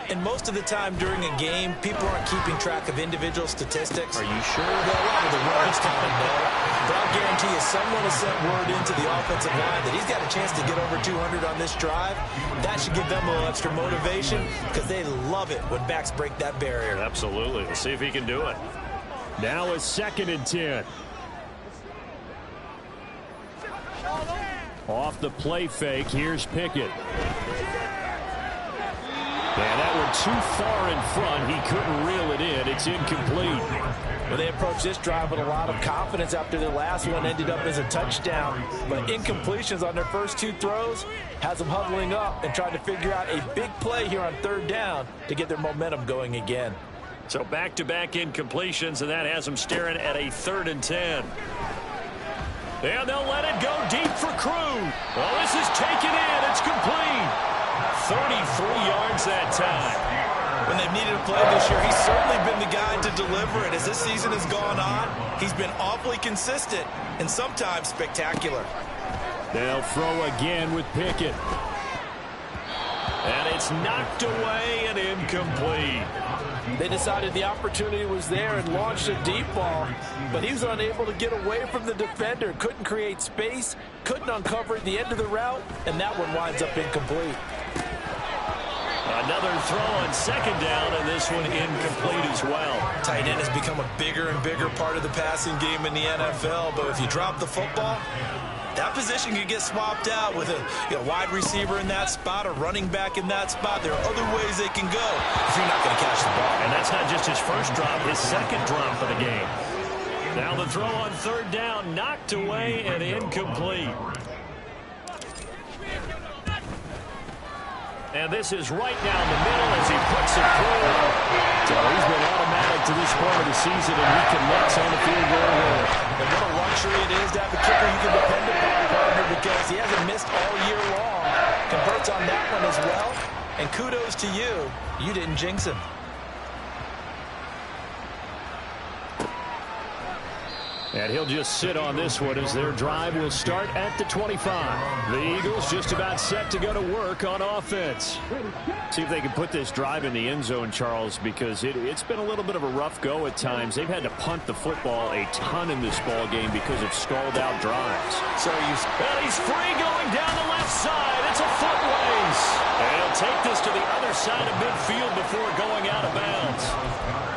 And most of the time during a game, people aren't keeping track of individual statistics. Are you sure? Well, a lot of the runners kind of know. But I'll guarantee you someone has sent word into the offensive line that he's got a chance to get over 200 on this drive. That should give them a little extra motivation because they love it when backs break that barrier. Absolutely. Let's see if he can do it. Now a 2nd and 10. Off the play fake, here's Pickett. And that one too far in front. He couldn't reel it in. It's incomplete. Well, they approached this drive with a lot of confidence after their last one ended up as a touchdown. But incompletions on their first 2 throws has them huddling up and trying to figure out a big play here on 3rd down to get their momentum going again. So back-to-back incompletions, and that has them staring at a 3rd and 10. And they'll let it go deep for Crew. Well, this is taken in. It's complete. 33 yards that time. When they've needed a play this year, he's certainly been the guy to deliver it. As this season has gone on, he's been awfully consistent and sometimes spectacular. They'll throw again with Pickett. And it's knocked away and incomplete. They decided the opportunity was there and launched a deep ball, but he was unable to get away from the defender. Couldn't create space, couldn't uncover at the end of the route, and that one winds up incomplete. Another throw on 2nd down, and this one incomplete as well. Tight end has become a bigger and bigger part of the passing game in the NFL, but if you drop the football, that position could get swapped out with a wide receiver in that spot, a running back in that spot. There are other ways they can go if you're not going to catch the ball. And that's not just his first drop, his 2nd drop of the game. Now the throw on 3rd down, knocked away and incomplete. And this is right down the middle as he puts it through. So he's been automatic to this point of the season, and he connects on the field goal roll. And what a luxury it is to have a kicker you can depend upon, partner, because he hasn't missed all year long. Converts on that one as well. And kudos to you. You didn't jinx him. And he'll just sit on this one as their drive will start at the 25. The Eagles just about set to go to work on offense. See if they can put this drive in the end zone, Charles, because it's been a little bit of a rough go at times. They've had to punt the football a ton in this ball game because of stalled out drives. Well, he's free going down the left side. It's a foot race. And he'll take this to the other side of midfield before going out of bounds.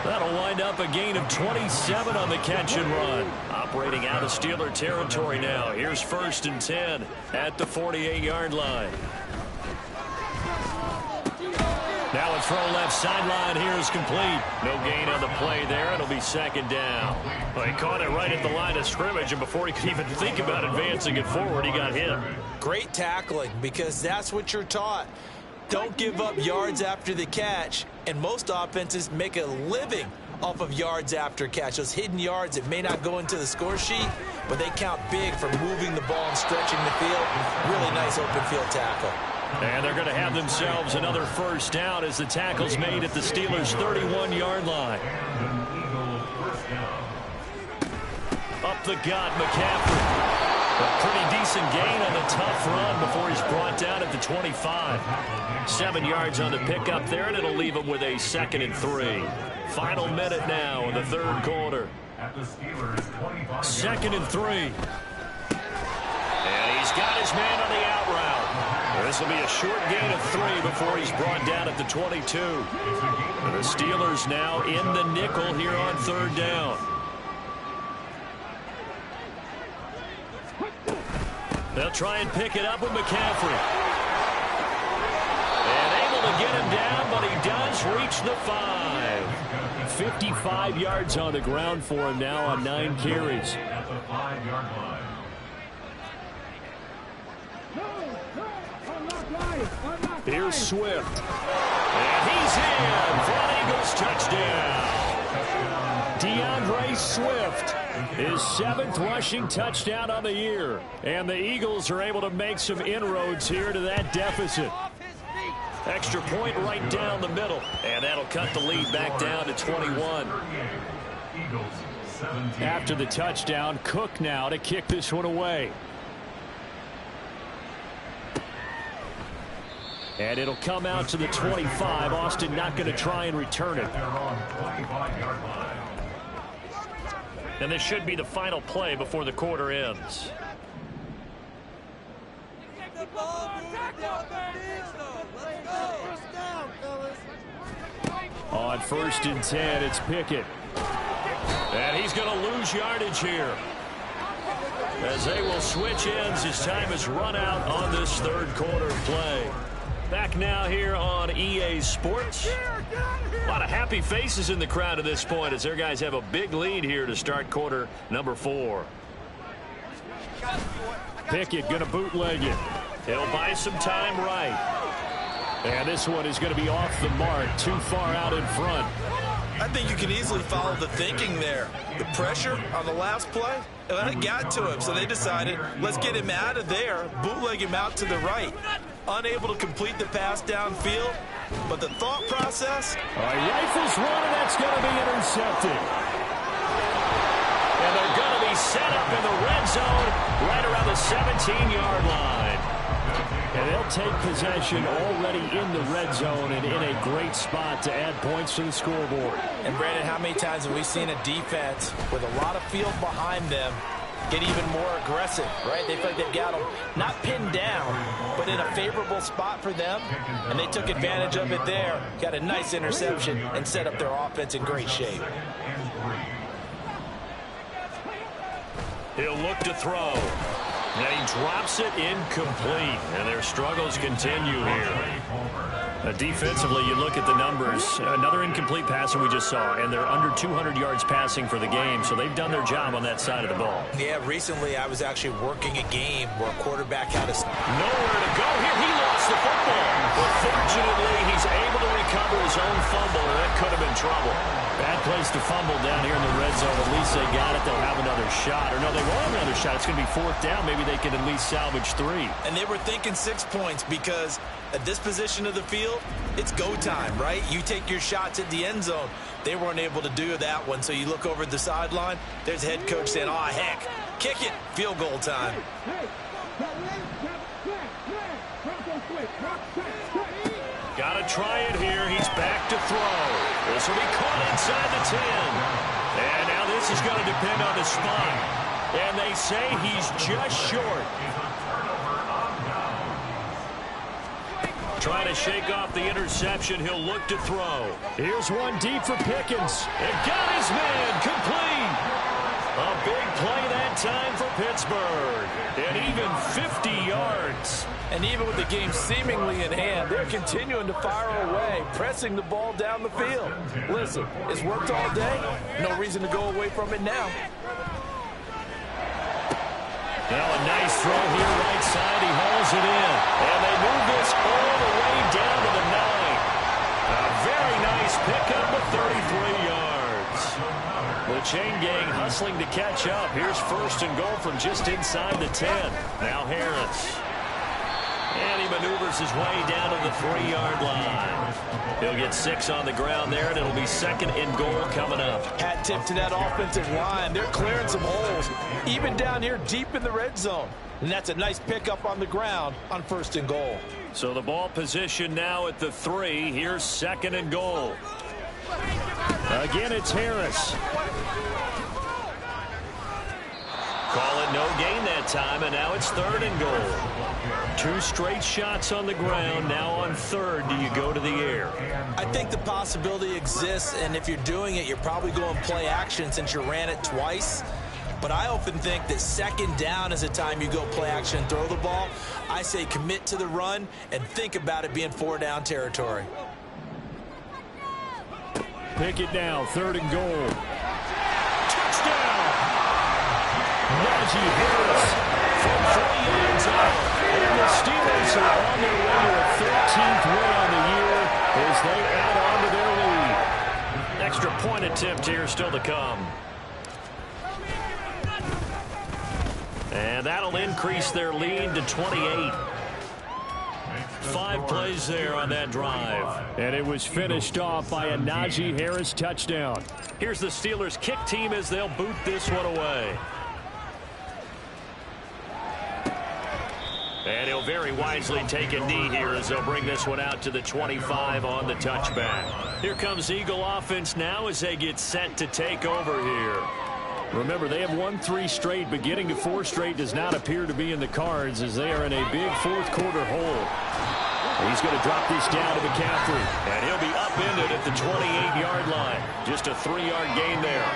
That'll wind up a gain of 27 on the catch and run. Operating out of Steeler territory now. Here's 1st and 10 at the 48-yard line. Now a throw left sideline here is complete. No gain on the play there. It'll be 2nd down. Well, he caught it right at the line of scrimmage, and before he could even think about advancing it forward, he got hit. Great tackling, because that's what you're taught. Don't give up yards after the catch, and most offenses make a living off of yards after catch. Those hidden yards that may not go into the score sheet, but they count big for moving the ball and stretching the field. Really nice open field tackle. And they're going to have themselves another 1st down as the tackle's made at the Steelers' 31-yard line. Up the gut, McCaffrey. A pretty decent gain on the tough run before he's brought down at the 25. 7 yards on the pickup there, and it'll leave him with a 2nd and 3. Final minute now in the 3rd quarter. 2nd and 3. And he's got his man on the out route. This will be a short gain of 3 before he's brought down at the 22. The Steelers now in the nickel here on 3rd down. They'll try and pick it up with McCaffrey. And able to get him down, but he does reach the 5. 55 yards on the ground for him now on 9 carries. Here's Swift. And he's in for an Eagles touchdown. DeAndre Swift, his 7th rushing touchdown on the year. And the Eagles are able to make some inroads here to that deficit. Extra point right down the middle. And that'll cut the lead back down to 21. After the touchdown, Cook now to kick this one away. And it'll come out to the 25. Austin not going to try and return it. And this should be the final play before the quarter ends. On 1st and 10, it's Pickett. And he's going to lose yardage here, as they will switch ends. His time is run out on this 3rd quarter play. Back now here on EA Sports. A lot of happy faces in the crowd at this point as their guys have a big lead here to start quarter number 4. Pickett going to bootleg it. He'll buy some time right. And this one is going to be off the mark, too far out in front. I think you can easily follow the thinking there. The pressure on the last play, it got to him, so they decided, let's get him out of there, bootleg him out to the right. Unable to complete the pass downfield, but the thought process. All right, rifles one, and that's going to be intercepted. And they're going to be set up in the red zone right around the 17-yard line. And they'll take possession already in the red zone and in a great spot to add points to the scoreboard. And Brandon, how many times have we seen a defense with a lot of field behind them get even more aggressive, right? They feel like they've got them not pinned down, but in a favorable spot for them, and they took advantage of it there, got a nice interception, and set up their offense in great shape. He'll look to throw. And he drops it incomplete, and their struggles continue here. Defensively, you look at the numbers. Another incomplete passer we just saw, and they're under 200 yards passing for the game, so they've done their job on that side of the ball. Yeah, recently I was actually working a game where a quarterback had nowhere to go here. He lost the football. But fortunately, he's able to recover his own fumble, and that could have been trouble. Bad place to fumble down here in the red zone. At least they got it. They'll have another shot. Or no, they won't have another shot. It's going to be fourth down. Maybe they can at least salvage 3. And they were thinking 6 points because at this position of the field, it's go time, right? You take your shots at the end zone. They weren't able to do that one. So you look over at the sideline. There's the head coach saying, oh, heck, kick it. Field goal time. Got to try it here. He's back to throw. This will be caught inside the 10. And now this is going to depend on the spot. And they say he's just short. Trying to shake off the interception. He'll look to throw. Here's one deep for Pickens. And got his man complete. A big play that time for Pittsburgh. And even 50 yards. And even with the game seemingly in hand, they're continuing to fire away, pressing the ball down the field. Listen, it's worked all day. No reason to go away from it now. Now a nice throw here right side. He hauls it in. And they move this all the way down to the 9. A very nice pickup of 33 yards. The chain gang hustling to catch up. Here's first and goal from just inside the 10. Now Harris. And he maneuvers his way down to the 3-yard line. He'll get 6 on the ground there, and it'll be second and goal coming up. Hat tip to that offensive line. They're clearing some holes, even down here deep in the red zone. And that's a nice pickup on the ground on first and goal. So the ball position now at the 3. Here's second and goal. Again, it's Harris. Call it no gain that time, and now it's third and goal. 2 straight shots on the ground. Now on third, do you go to the air? I think the possibility exists, and if you're doing it, you're probably going play action since you ran it twice. But I often think that second down is the time you go play action and throw the ball. I say commit to the run and think about it being 4-down territory. Pick it now, third and goal. Touchdown! Najee Harris from 3 yards out. And the Steelers are on their way to a 13th win on the year as they add on to their lead. Extra point attempt here still to come. And that'll increase their lead to 28. 5 plays there on that drive. And it was finished off by a Najee Harris touchdown. Here's the Steelers kick team as they'll boot this one away. And he'll very wisely take a knee here as they'll bring this one out to the 25 on the touchback. Here comes Eagle offense now as they get set to take over here. Remember, they have won 3 straight, but getting to 4 straight does not appear to be in the cards as they are in a big fourth quarter hole. He's going to drop this down to McCaffrey. And he'll be upended at the 28-yard line. Just a 3-yard gain there.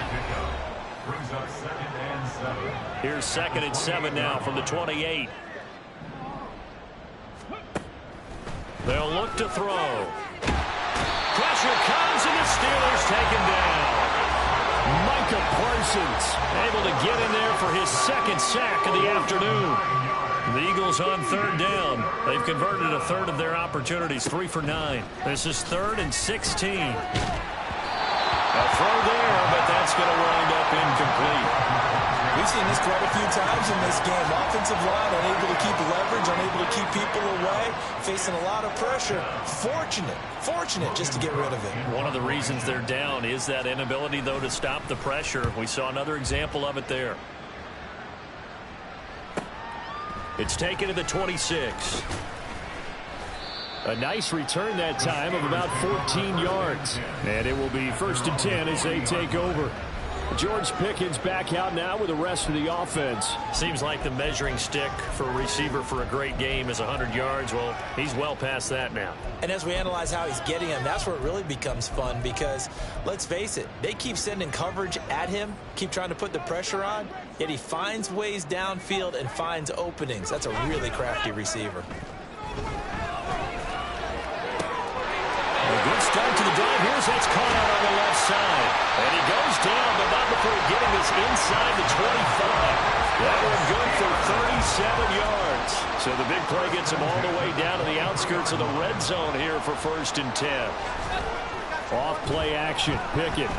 Here's second and 7 now from the 28. They'll look to throw. Pressure comes, and the Steelers take him down. Micah Parsons able to get in there for his second sack of the afternoon. The Eagles on third down. They've converted a third of their opportunities, 3 for 9. This is 3rd and 16. A throw there, but that's going to wind up incomplete. We've seen this quite a few times in this game. Offensive line unable to keep leverage, unable to keep people away, facing a lot of pressure. Fortunate just to get rid of it. One of the reasons they're down is that inability, though, to stop the pressure. We saw another example of it there. It's taken to the 26. A nice return that time of about 14 yards. And it will be 1st and 10 as they take over. George Pickens back out now with the rest of the offense. Seems like the measuring stick for a receiver for a great game is 100 yards. Well, he's well past that now. And as we analyze how he's getting him, that's where it really becomes fun because, let's face it, they keep sending coverage at him, keep trying to put the pressure on, yet he finds ways downfield and finds openings. That's a really crafty receiver. A good start to the drive. Here's that's caught out on the left side. And he goes down, but not before getting this inside the 25. That one good for 37 yards. So the big play gets him all the way down to the outskirts of the red zone here for 1st and 10. Off play action. Pickett.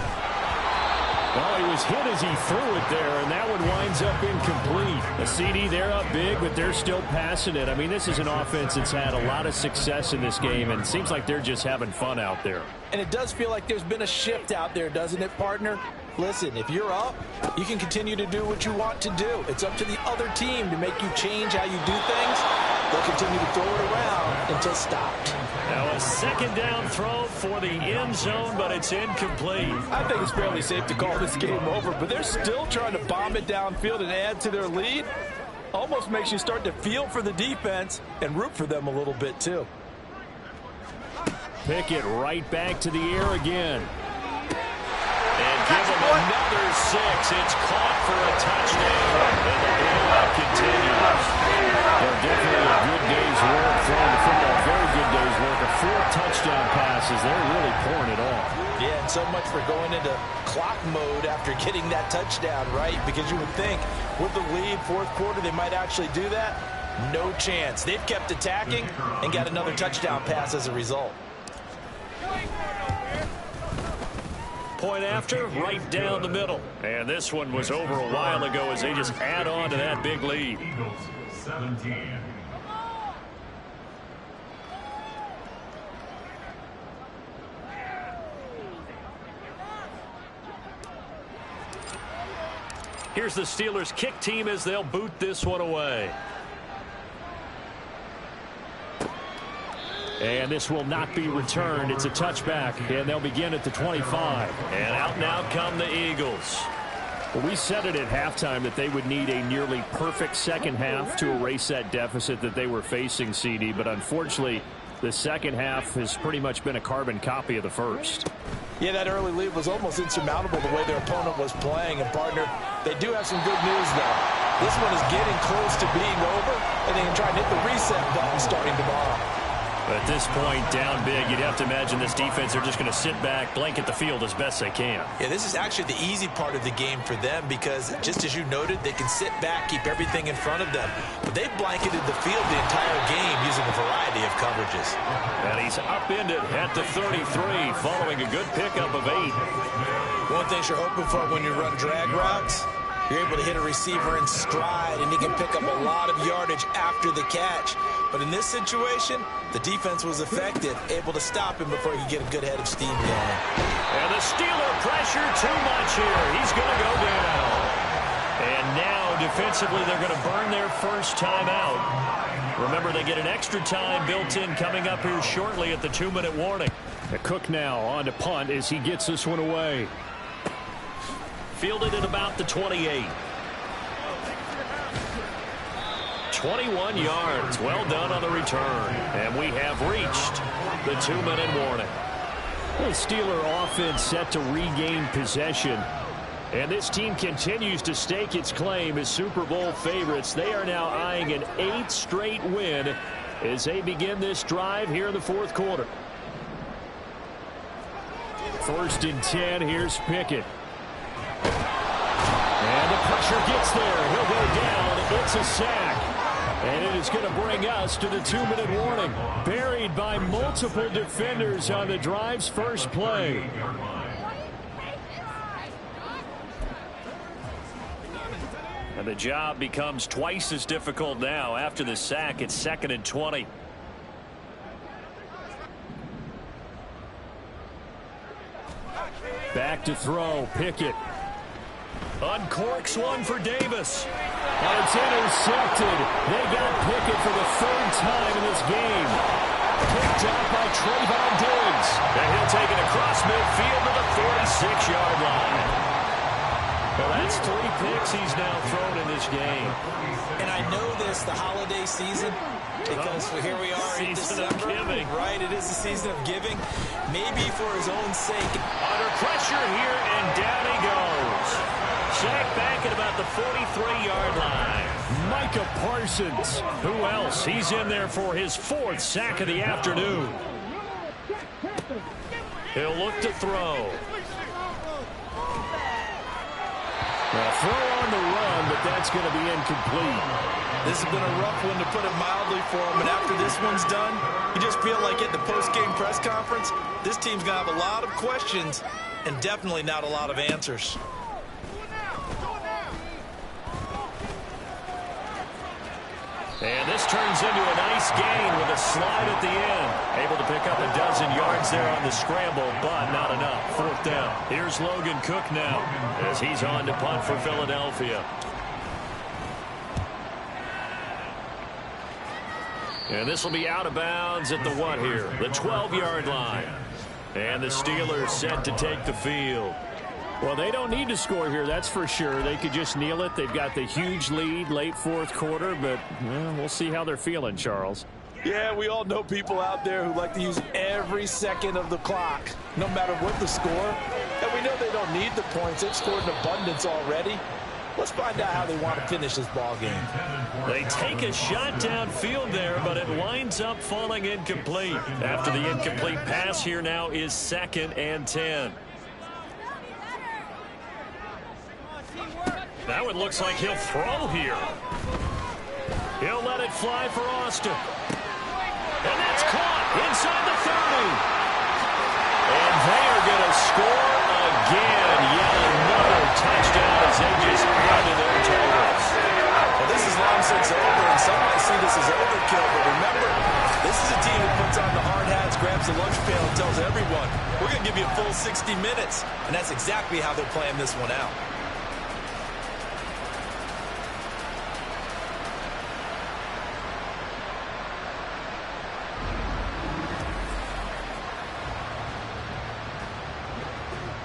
Well, he was hit as he threw it there, and that one winds up incomplete. The CD, they're up big, but they're still passing it. I mean, this is an offense that's had a lot of success in this game, and it seems like they're just having fun out there. And it does feel like there's been a shift out there, doesn't it, partner? Listen, if you're up, you can continue to do what you want to do. It's up to the other team to make you change how you do things. They'll continue to throw it around until stopped. Now a second down throw for the end zone, but it's incomplete. I think it's fairly safe to call this game over, but they're still trying to bomb it downfield and add to their lead. Almost makes you start to feel for the defense and root for them a little bit, too. Pickett right back to the air again. And give him another 6. It's caught for a touchdown. And the blowout continues. Well, definitely a good day's work throwing the football. Very good day's work. 4 touchdown passes. They're really pouring it off. Yeah, and so much for going into clock mode after getting that touchdown, right? Because you would think with the lead, fourth quarter, they might actually do that. No chance. They've kept attacking and got another touchdown pass as a result. Point after, right down the middle. And this one was over a while ago as they just add on to that big lead. Eagles 17. Here's the Steelers' kick team as they'll boot this one away. And this will not be returned. It's a touchback, and they'll begin at the 25. And out now come the Eagles. Well, we said it at halftime that they would need a nearly perfect second half to erase that deficit that they were facing, CD. But unfortunately, the second half has pretty much been a carbon copy of the first. Yeah, that early lead was almost insurmountable the way their opponent was playing. And, partner, they do have some good news, though. This one is getting close to being over, and they can try and hit the reset button starting tomorrow. At this point, down big, you'd have to imagine this defense are just going to sit back, blanket the field as best they can. Yeah, this is actually the easy part of the game for them because, just as you noted, they can sit back, keep everything in front of them. But they've blanketed the field the entire game using a variety of coverages. And he's upended at the 33, following a good pickup of 8. One thing you're hoping for when you run drag routes, you're able to hit a receiver in stride, and he can pick up a lot of yardage after the catch. But in this situation, the defense was effective, able to stop him before he could get a good head of steam going. And the Steeler pressure too much here. He's going to go down. And now, defensively, they're going to burn their first time out. Remember, they get an extra time built in coming up here shortly at the 2-minute warning. Cook now on to punt as he gets this one away. Fielded at about the 28. 21 yards. Well done on the return. And we have reached the 2-minute warning. The Steeler offense set to regain possession. And this team continues to stake its claim as Super Bowl favorites. They are now eyeing an 8th straight win as they begin this drive here in the fourth quarter. 1st and 10. Here's Pickett. And the pressure gets there. He'll go down. It's a sack. And it is going to bring us to the 2-minute warning. Buried by multiple defenders on the drive's first play. And the job becomes twice as difficult now. After the sack, it's 2nd and 20. Back to throw. Pickett. Uncorks one for Davis. And it's intercepted. They got Pickett for the 3rd time in this game. Picked up by Trayvon Diggs. And he'll take it across midfield to the 46-yard line. Well, that's 3 picks he's now thrown in this game. And I know this, the holiday season, because here we are in Season of December. giving. Right, it is the season of giving. Maybe for his own sake. Under pressure here, and down he goes. Sacked back at about the 43-yard line. Micah Parsons. Who else? He's in there for his 4th sack of the afternoon. He'll look to throw. Well, throw on the run, but that's going to be incomplete. This has been a rough one, to put it mildly, for him. And after this one's done, you just feel like at the post-game press conference, this team's going to have a lot of questions and definitely not a lot of answers. And this turns into a nice gain with a slide at the end. Able to pick up a dozen yards there on the scramble, but not enough. Fourth down. Here's Logan Cook now as he's on to punt for Philadelphia. And this will be out of bounds at the what here? The 12-yard line. And the Steelers set to take the field. Well, they don't need to score here, that's for sure. They could just kneel it. They've got the huge lead late fourth quarter, but we'll see how they're feeling, Charles. Yeah, we all know people out there who like to use every second of the clock, no matter what the score. And we know they don't need the points. They've scored in abundance already. Let's find out how they want to finish this ball game. They take a shot downfield there, but it winds up falling incomplete. After the incomplete pass, here now is 2nd and 10. That one looks like he'll throw here. He'll let it fly for Austin. And that's caught inside the 30. And they are going to score again. Yet another touchdown as they just added their totals. Well, this is long since over, and some might see this as overkill. But remember, this is a team that puts on the hard hats, grabs the lunch pail, and tells everyone, we're going to give you a full 60 minutes. And that's exactly how they're playing this one out.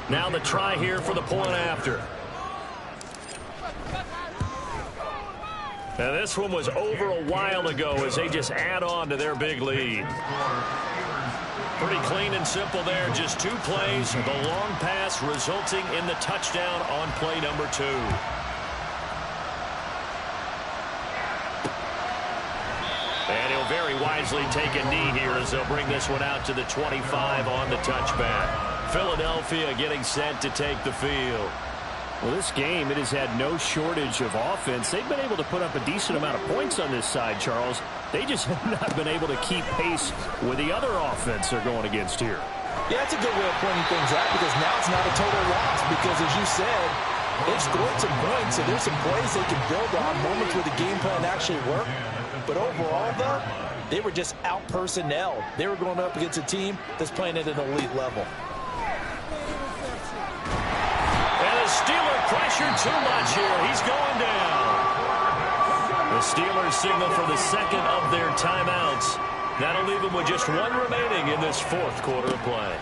Now the try here for the point after. And this one was over a while ago as they just add on to their big lead. Pretty clean and simple there. Just 2 plays. The long pass resulting in the touchdown on play number 2. And he'll very wisely take a knee here as they'll bring this one out to the 25 on the touchback. Philadelphia getting set to take the field. Well, this game, it has had no shortage of offense. They've been able to put up a decent amount of points on this side, Charles. They just have not been able to keep pace with the other offense they're going against here. Yeah, that's a good way of pointing things out, because now it's not a total loss, because as you said, they've scored some points, so there's some plays they can build on, moments where the game plan actually worked. But overall, though, they were just out-personnelled. They were going up against a team that's playing at an elite level. Steeler pressure too much here. He's going down. The Steelers signal for the second of their timeouts. That'll leave them with just 1 remaining in this fourth quarter of play.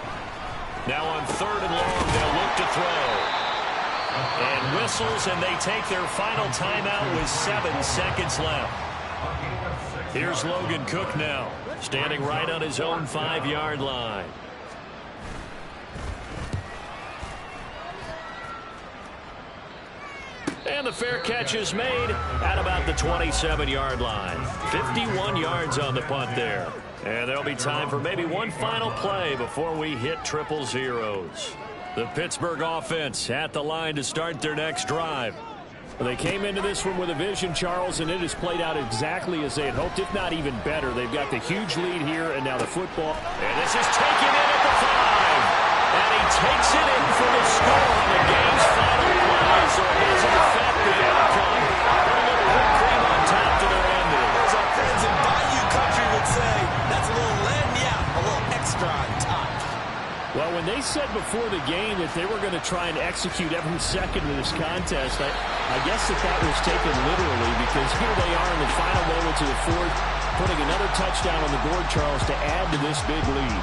Now on 3rd and long, they'll look to throw. And whistles, and they take their final timeout with 7 seconds left. Here's Logan Cook now, standing right on his own 5-yard line. And the fair catch is made at about the 27-yard line. 51 yards on the punt there. And there'll be time for maybe one final play before we hit 000s. The Pittsburgh offense at the line to start their next drive. Well, they came into this one with a vision, Charles, and it has played out exactly as they had hoped, if not even better. They've got the huge lead here, and now the football. And this is taken in at the 5. And he takes it in for the score on the game's final play. So it doesn't affect the outcome. Put a little whipped cream on top to their ending. As our friends in Bayou Country would say, that's a little lagniappe, a little extra on top. Well, when they said before the game that they were going to try and execute every second of this contest, I guess that was taken literally, because here they are in the final moments of the fourth, putting another touchdown on the board, Charles, to add to this big lead.